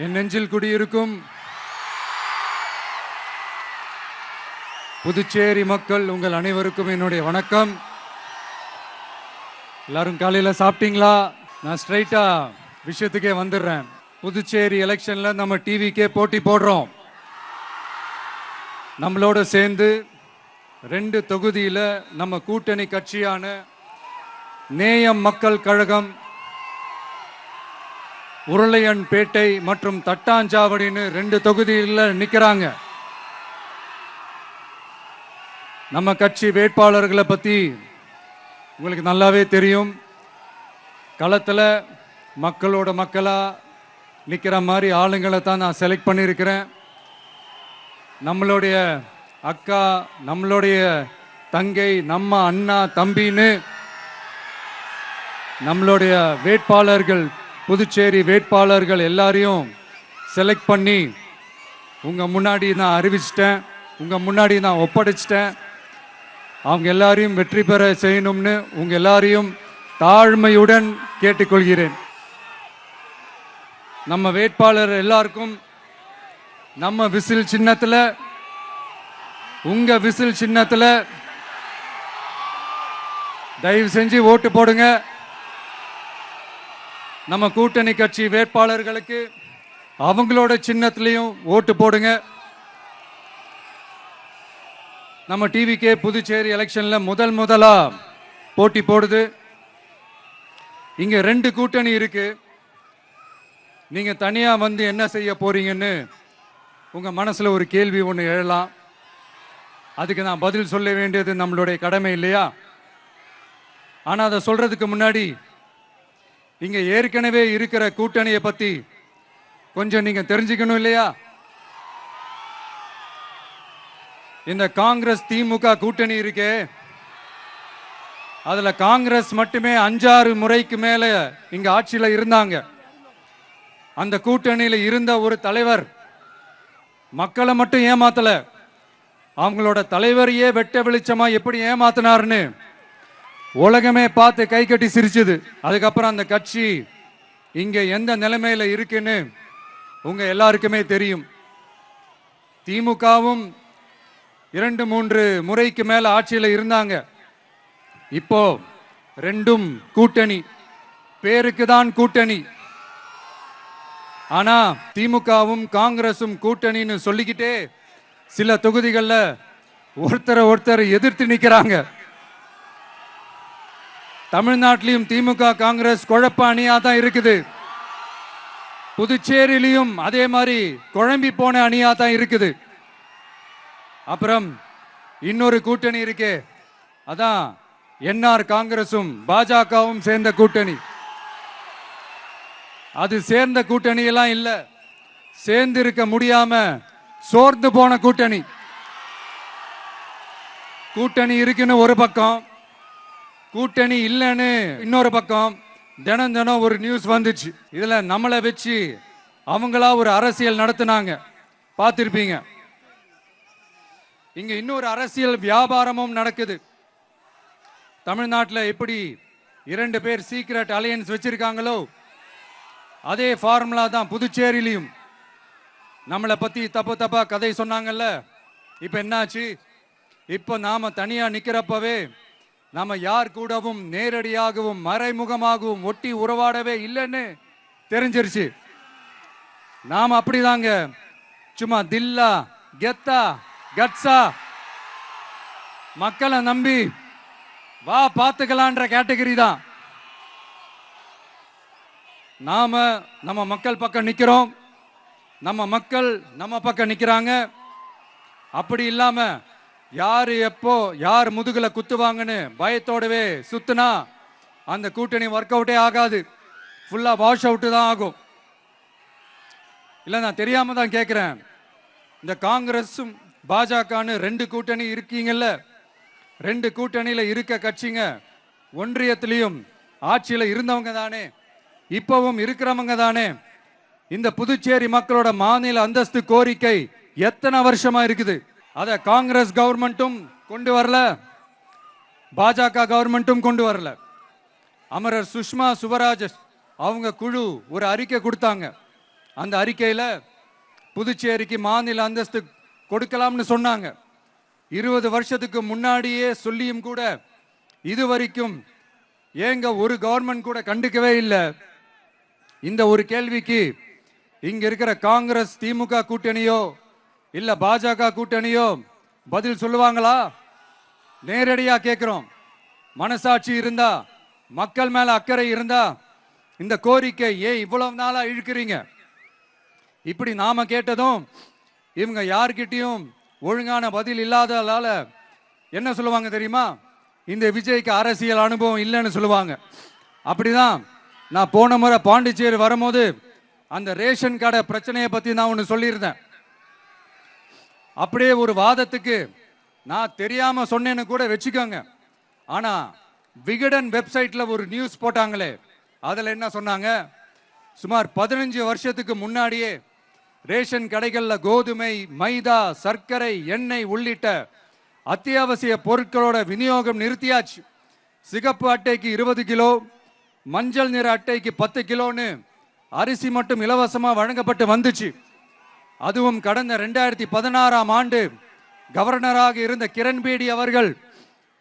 என் நெஞ்சில் குடியிருக்கும் புதுச்சேரி மக்கள் உங்கள் அனைவருக்கும் என்னுடைய வணக்கம். எல்லாரும் காலையில் சாப்பிட்டீங்களா? நான் ஸ்ட்ரைட்டா விஷயத்துக்கே வந்துடுறேன். புதுச்சேரி எலெக்ஷன்ல நம்ம டிவிக்கே போட்டி போடுறோம். நம்மளோட சேர்ந்து 2 தொகுதியில நம்ம கூட்டணி கட்சியான நேயம் மக்கள் கழகம் உருளையன்பேட்டை மற்றும் தட்டாஞ்சாவடின்னு 2 தொகுதியில் நிற்கிறாங்க. நம்ம கட்சி வேட்பாளர்களை பற்றி உங்களுக்கு நல்லாவே தெரியும். களத்தில் மக்களோட மக்களாக நிற்கிற மாதிரி ஆளுங்களை தான் நான் செலக்ட் பண்ணியிருக்கிறேன். நம்மளுடைய அக்கா, நம்மளுடைய தங்கை, நம்ம அண்ணா தம்பின்னு நம்மளுடைய வேட்பாளர்கள், புதுச்சேரி வேட்பாளர்கள் எல்லாரையும் செலக்ட் பண்ணி உங்கள் முன்னாடி நான் அறிவிச்சிட்டேன், உங்கள் முன்னாடி நான் ஒப்படைச்சிட்டேன். அவங்க எல்லாரையும் வெற்றி பெற செய்யணும்னு உங்கள் எல்லாரையும் தாழ்மையுடன் கேட்டுக்கொள்கிறேன். நம்ம வேட்பாளர் எல்லாருக்கும் நம்ம விசில் சின்னத்தில், உங்கள் விசில் சின்னத்தில் தயவு செஞ்சு ஓட்டு போடுங்க. நம்ம கூட்டணி கட்சி வேட்பாளர்களுக்கு அவங்களோட சின்னத்திலையும் ஓட்டு போடுங்க. நம்ம டிவிக்கே புதுச்சேரி எலெக்ஷன்ல முதலா போட்டி போடுது. இங்க 2 கூட்டணி இருக்கு. நீங்க தனியா வந்து என்ன செய்ய போறீங்கன்னு உங்க மனசுல ஒரு கேள்வி ஒன்று எழலாம். அதுக்கு நான் பதில் சொல்ல வேண்டியது நம்மளுடைய கடமை இல்லையா? ஆனா அதை சொல்றதுக்கு முன்னாடி இங்க ஏற்கனவே இருக்கிற கூட்டணியை பத்தி கொஞ்சம் நீங்க தெரிஞ்சுக்கணும் இல்லையா? இந்த காங்கிரஸ் திமுக கூட்டணி இருக்கே, அதுல காங்கிரஸ் மட்டுமே 5-6 முறைக்கு மேல இங்க ஆட்சியில இருந்தாங்க. அந்த கூட்டணியில இருந்த ஒரு தலைவர் மக்களை மட்டும் ஏமாத்தல, அவங்களோட தலைவரையே வெட்ட வெளிச்சமா எப்படி ஏமாத்தினார்னு உலகமே பார்த்து கை கட்டி சிரிச்சது. அதுக்கப்புறம் அந்த கட்சி இங்க எந்த நிலைமையில இருக்குன்னு உங்க எல்லாருக்குமே தெரியும். திமுகவும் 2-3 முறைக்கு மேல ஆட்சியில இருந்தாங்க. இப்போ 2ம் கூட்டணி, பேருக்கு தான் கூட்டணி. ஆனா திமுகவும் காங்கிரசும் கூட்டணின்னு சொல்லிக்கிட்டே சில தொகுதிகளில் ஒருத்தரை எதிர்த்து நிற்கிறாங்க. தமிழ்நாட்டிலையும் திமுக காங்கிரஸ் குழப்ப அணியா தான் இருக்குது. புதுச்சேரியிலையும் அதே மாதிரி குழம்பி போன அணியா தான் இருக்குது. அப்புறம் இன்னொரு கூட்டணி இருக்கே, அதான் என்ஆர் காங்கிரசும் பாஜகவும் சேர்ந்த கூட்டணி. அது சேர்ந்த கூட்டணி எல்லாம் இல்ல, சேர்ந்து இருக்க முடியாம சோர்ந்து போன கூட்டணி. கூட்டணி இருக்குன்னு ஒரு பக்கம், கூட்டணி இல்லைன்னு இன்னொரு பக்கம் தினம் ஒரு நியூஸ் வந்துச்சு. இதுல நம்மளை வச்சு அவங்களா ஒரு அரசியல் நடத்தினாங்க, பார்த்திருப்பீங்க. இங்க இன்னொரு அரசியல் வியாபாரமும் நடக்குது. தமிழ்நாட்டில் எப்படி 2 பேர் சீக்ரெட் அலையன்ஸ் வச்சிருக்காங்களோ அதே ஃபார்முலா தான் புதுச்சேரியிலையும். நம்மளை பத்தி தப்பா கதை சொன்னாங்கல்ல, இப்ப என்னாச்சு? இப்ப நாம தனியா நிக்கிறப்பவே நாம யார் கூடவும் நேரடியாகவும் மறைமுகமாகவும் ஒட்டி உறவாடவே இல்லைன்னு தெரிஞ்சிருச்சு. நாம அப்படிதாங்க, சும்மா தில்லா கெத்தா கட்ஸா மக்களை நம்பி வா பார்த்துக்கலான்ற கேட்டகரி தான். நாம நம்ம மக்கள் பக்கம் நிக்கிறோம், நம்ம மக்கள் நம்ம பக்கம் நிக்கிறாங்க. அப்படி இல்லாம யாரு எப்போ யார் முதுகுல குத்துவாங்கன்னு பயத்தோடவே சுத்துனா அந்த கூட்டணி ஒர்க் அவுட்டே ஆகாது, ஃபுல்லா வாஷ் அவுட் தான் ஆகும். இல்ல நான் தெரியாம தான் கேட்கிறேன். இந்த காங்கிரஸும் பாஜகன்னு 2 கூட்டணி இருக்கீங்கல்ல, 2 கூட்டணியில இருக்க கட்சிங்க ஒன்றியத்திலையும் ஆட்சியில இருந்தவங்க தானே, இப்பவும் இருக்கிறவங்க தானே. இந்த புதுச்சேரி மக்களோட மாநில அந்தஸ்து கோரிக்கை எத்தனை வருஷமா இருக்குது? அத காங்கிரஸ் கவர்மெண்ட்டும் கொண்டு வரல, பாஜக கவர்மெண்ட்டும் கொண்டு வரல. அமரர் சுஷ்மா சுவராஜ் அவங்க குழு ஒரு அறிக்கை கொடுத்தாங்க. அந்த அறிக்கையில் புதுச்சேரிக்கு மாநில அந்தஸ்து கொடுக்கலாம்னு சொன்னாங்க. 20 வருஷத்துக்கு முன்னாடியே சொல்லியும் கூட இதுவரைக்கும் ஏங்க ஒரு கவர்மெண்ட் கூட கண்டுக்கவே இல்லை. இந்த ஒரு கேள்விக்கு இங்க இருக்கிற காங்கிரஸ் திமுக கூட்டணியோ இல்ல பாஜக கூட்டணியோ பதில் சொல்லுவாங்களா? நேரடியா கேட்கிறோம். மனசாட்சி இருந்தா, மக்கள் மேல அக்கறை இருந்தா இந்த கோரிக்கை ஏன் இவ்வளவு நாளா இழுக்கிறீங்க? இப்படி நாம கேட்டதும் இவங்க யார்கிட்டையும் ஒழுங்கான பதில் இல்லாததால என்ன சொல்லுவாங்க தெரியுமா? இந்த விஜய்க்கு அரசியல் அனுபவம் இல்லைன்னு சொல்லுவாங்க. அப்படிதான் நான் போன முறை பாண்டிச்சேரி வரும்போது அந்த ரேஷன் கடை பிரச்சனையை பத்தி நான் ஒன்று சொல்லியிருந்தேன். அப்படியே ஒரு வாதத்துக்கு நான் தெரியாம சொன்னேன்னு கூட வச்சுக்கோங்க. ஆனா விகடன் வெப்சைட்ல ஒரு நியூஸ் போட்டாங்களே, அதுல என்ன சொன்னாங்க? சுமார் 15 வருஷத்துக்கு முன்னாடியே ரேஷன் கடைகள்ல கோதுமை, மைதா, சர்க்கரை, எண்ணெய் உள்ளிட்ட அத்தியாவசிய பொருட்களோட விநியோகம் நிறுத்தியாச்சு. சிகப்பு அட்டைக்கு 20 கிலோ, மஞ்சள் நிற அட்டைக்கு 10 கிலோன்னு அரிசி மட்டும் இலவசமா வழங்கப்பட்டு வந்துச்சு. அதுவும் கடந்த 2016ஆம் ஆண்டு கவர்னராக இருந்த கிரண்பேடி அவர்கள்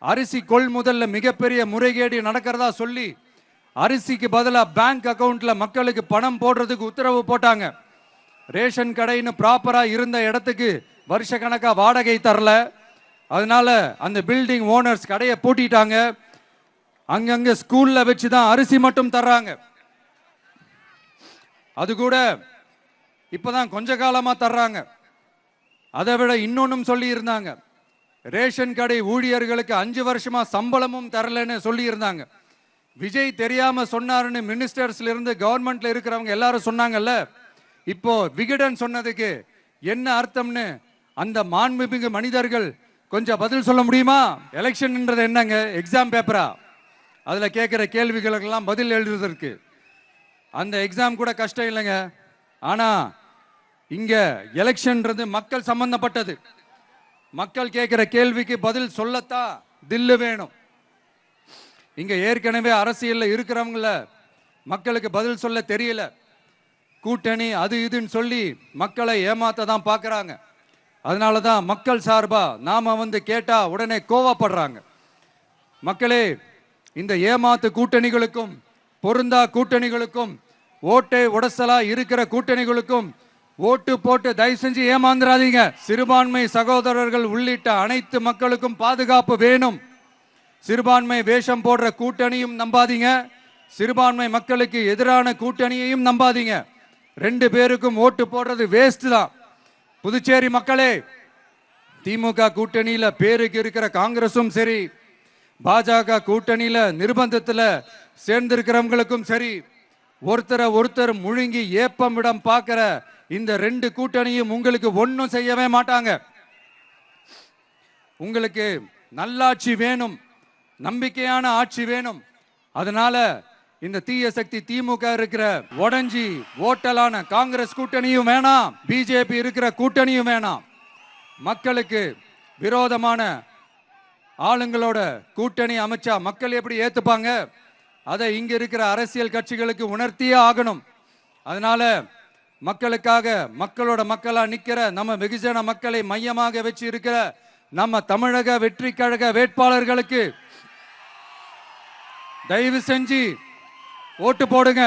அரிசி கொள்முதல்ல மிகப்பெரிய முறைகேடு நடக்கிறதா சொல்லி அரிசிக்கு பதிலாக பேங்க் அக்கவுண்ட்ல மக்களுக்கு பணம் போடுறதுக்கு உத்தரவு போட்டாங்க. ரேஷன் கடைன்னு ப்ராப்பரா இருந்த இடத்துக்கு வருஷ கணக்கா வாடகை தரல. அதனால அந்த பில்டிங் ஓனர்ஸ் கடையை பூட்டிட்டாங்க. அங்கங்க ஸ்கூல்ல வச்சுதான் அரிசி மட்டும் தர்றாங்க. அது கூட இப்பதான் கொஞ்ச காலமா தர்றாங்க. அதை விட இன்னொன்னும் சொல்லி இருந்தாங்க, ரேஷன் கடை ஊழியர்களுக்கு 5 வருஷமா சம்பளமும் தரலன்னு சொல்லி இருந்தாங்க. விஜய் தெரியாம சொன்னாருன்னு மினிஸ்டர்ஸ்ல இருந்து கவர்மெண்ட்ல இருக்கிறவங்க எல்லாரும் சொன்னாங்கல்ல. இப்போ விகடன் சொன்னதுக்கு என்ன அர்த்தம்னு அந்த மாண்புமிகு மனிதர்கள் கொஞ்சம் பதில் சொல்ல முடியுமா? எலெக்ஷன்ன்றது என்னங்க, எக்ஸாம் பேப்பரா? அதுல கேட்கிற கேள்விகளுக்கெல்லாம் பதில் எழுதுவதற்கு அந்த எக்ஸாம் கூட கஷ்டம் இல்லைங்க. ஆனா இங்க எலெக்ஷன்ன்றது மக்கள் சம்பந்தப்பட்டது. மக்கள் கேட்கிற கேள்விக்கு பதில் சொல்லத்தான் தில்லு வேணும். இங்க ஏற்கனவே அரசியல்ல இருக்கிறவங்கள மக்களுக்கு பதில் சொல்ல தெரியல. கூட்டணி அது இதுன்னு சொல்லி மக்களை ஏமாத்த தான் பார்க்கறாங்க. அதனாலதான் மக்கள் சார்பா நாம வந்து கேட்டா உடனே கோவப்படுறாங்க. மக்களே, இந்த ஏமாத்து கூட்டணிகளுக்கும் பொருந்தா கூட்டணிகளுக்கும் ஓட்டை உடசலா இருக்கிற கூட்டணிகளுக்கும் ஓட்டு போட்டு தயவு செஞ்சு ஏமாந்துராதீங்க. சிறுபான்மை சகோதரர்கள் உள்ளிட்ட அனைத்து மக்களுக்கும் பாதுகாப்பு வேணும். சிறுபான்மை வேஷம் போடுற கூட்டணியும் நம்பாதீங்க, சிறுபான்மை மக்களுக்கு எதிரான கூட்டணியையும் நம்பாதீங்க. 2 பேருக்கும் ஓட்டு போடுறது வேஸ்ட் தான். புதுச்சேரி மக்களே, திமுக கூட்டணியில பேருக்கு இருக்கிற காங்கிரசும் சரி, பாஜக கூட்டணியில நிர்பந்தத்துல சேர்ந்திருக்கிறவங்களுக்கும் சரி, ஒருத்தர் முழுங்கி ஏப்பம் விடம் பார்க்கிற இந்த 2 கூட்டணியும் உங்களுக்கு ஒன்னும் செய்யவே மாட்டாங்க. உங்களுக்கு நல்லாட்சி வேணும், நம்பிக்கையான ஆட்சி வேணும். அதனால இந்த தீய சக்தி திமுக இருக்கிற உடஞ்சி ஓட்டலான காங்கிரஸ் கூட்டணியும் வேணாம், பிஜேபி இருக்கிற கூட்டணியும் வேணாம். மக்களுக்கு விரோதமான ஆளுங்களோட கூட்டணி அமைச்சா மக்கள் எப்படி ஏத்துப்பாங்க? அதை இங்க இருக்கிற அரசியல் கட்சிகளுக்கு உணர்த்தியே ஆகணும். அதனால மக்களுக்காக மக்களோட மக்களா நிக்கிற நம்ம வெகுஜன மக்களை மையமாக வச்சு இருக்கிற நம்ம தமிழக வெற்றி கழக வேட்பாளர்களுக்கு தயவு செஞ்சு ஓட்டு போடுங்க.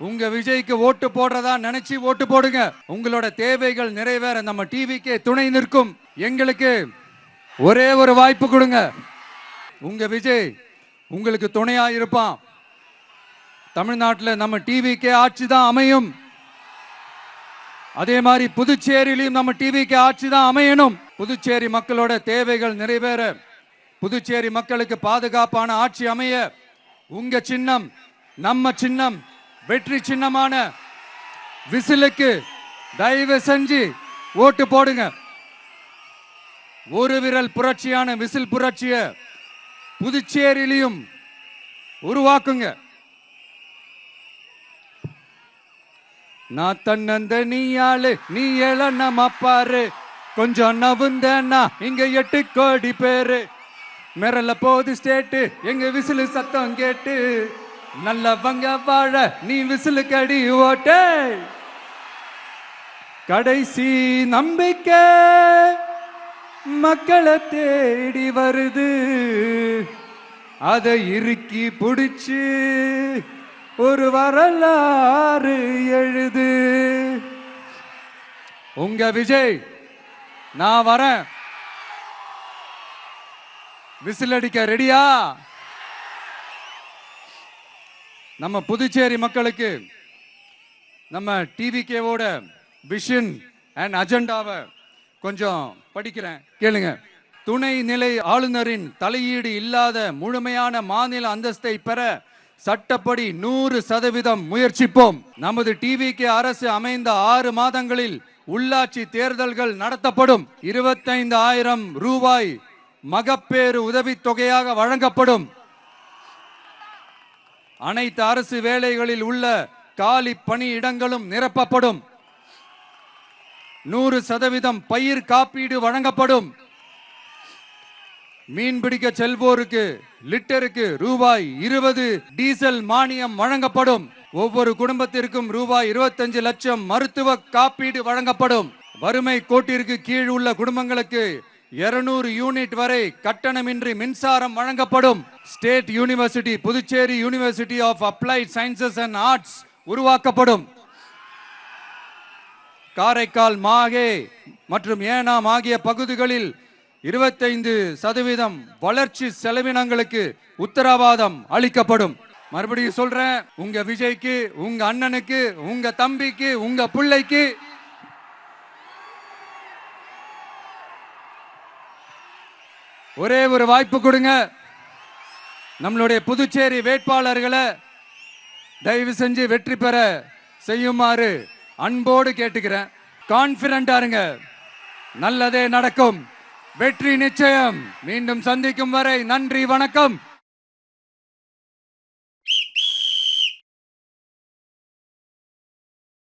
உங்க விஜய்க்கு ஓட்டு போடுறதா நினைச்சு ஓட்டு போடுங்க. உங்களோட தேவைகள் நிறைவேற நம்ம டிவிக்கே துணை நிற்கும். எங்களுக்கு ஒரே ஒரு வாய்ப்பு கொடுங்க. உங்க விஜய் உங்களுக்கு துணையா இருப்பான். தமிழ்நாட்டில் நம்ம டிவிக்கே ஆட்சி தான் அமையும். அதே மாதிரி புதுச்சேரியிலும் நம்ம டிவிக்கு ஆட்சி தான் அமையணும். புதுச்சேரி மக்களோட தேவைகள் நிறைவேற, புதுச்சேரி மக்களுக்கு பாதுகாப்பான ஆட்சி அமைய உங்க சின்னம், நம்ம சின்னம், வெற்றி சின்னமான விசிலுக்கு தயவு செஞ்சு ஓட்டு போடுங்க. ஒரு விரல் புரட்சியான விசில் புரட்சிய புதுச்சேரியிலும் உருவாக்குங்க. நான் தன்னந்த நீ ஆளு, நீ ஏழ நம்ம பாரு, கொஞ்சம் நவுந்தேன்னா இங்க 8 கோடி பேரு. மிரல போது ஸ்டேட்டு எங்க விசிலு சத்தம் கேட்டு, நல்லவங்க வாழ நீ விசிலுக்கடி ஓட்டே. கடைசி நம்பிக்கை மக்களை தேடி வருது, அதை இறுக்கி பிடிச்சு ஒரு வரலாறு எழுது. உங்க விஜய், நான் வரேன். விசில் அடிக்க ரெடியா? நம்ம புதுச்சேரி மக்களுக்கு நம்ம டிவிகேவோட விஷன் அண்ட் அஜெண்டாவை கொஞ்சம் படிக்கிறேன், கேளுங்க. துணை நிலை ஆளுநரின் தலையீடு இல்லாத முழுமையான மாநில அந்தஸ்தை பெற சட்டப்படி 100% முயற்சிப்போம். நமது டிவிகே அரசு அமைந்த 6 மாதங்களில் உள்ளாட்சி தேர்தல்கள் நடத்தப்படும். 25,000 ரூபாய் மகப்பேறு உதவித்தொகையாக வழங்கப்படும். அனைத்து அரசு வேலைகளில் உள்ள காலி பணியிடங்களும் நிரப்பப்படும். 100% பயிர் காப்பீடு வழங்கப்படும். மீன்பிடிக்க செல்வோருக்கு லிட்டருக்கு ரூபாய் 20 டீசல் மானியம் வழங்கப்படும். ஒவ்வொரு குடும்பத்திற்கும் ரூபாய் 25 லட்சம் மருத்துவ காப்பீடு வழங்கப்படும். வறுமை கோட்டிற்கு கீழ் உள்ள குடும்பங்களுக்கு 200 யூனிட் வரை கட்டணமின்றி மின்சாரம் வழங்கப்படும். State university Puducherry university of applied sciences and arts உருவாக்கப்படும். காரைக்கால், மாஹே மற்றும் ஏனாம் ஆகிய பகுதிகளில் 25% வளர்ச்சி செலவினங்களுக்கு உத்தரவாதம் அளிக்கப்படும். மறுபடியும் சொல்றேன், உங்க விஜய்க்கு, உங்க அண்ணனுக்கு, உங்க தம்பிக்கு, உங்க பிள்ளைக்கு ஒரே ஒரு வாய்ப்பு கொடுங்க. நம்மளுடைய புதுச்சேரி வேட்பாளர்களை தயவு செஞ்சு வெற்றி பெற செய்யுமாறு அன்போடு கேட்டுக்கிறேன். கான்பிடண்டா இருங்க, நல்லதே நடக்கும், வெற்றி நிச்சயம். மீண்டும் சந்திக்கும் வரை நன்றி, வணக்கம்.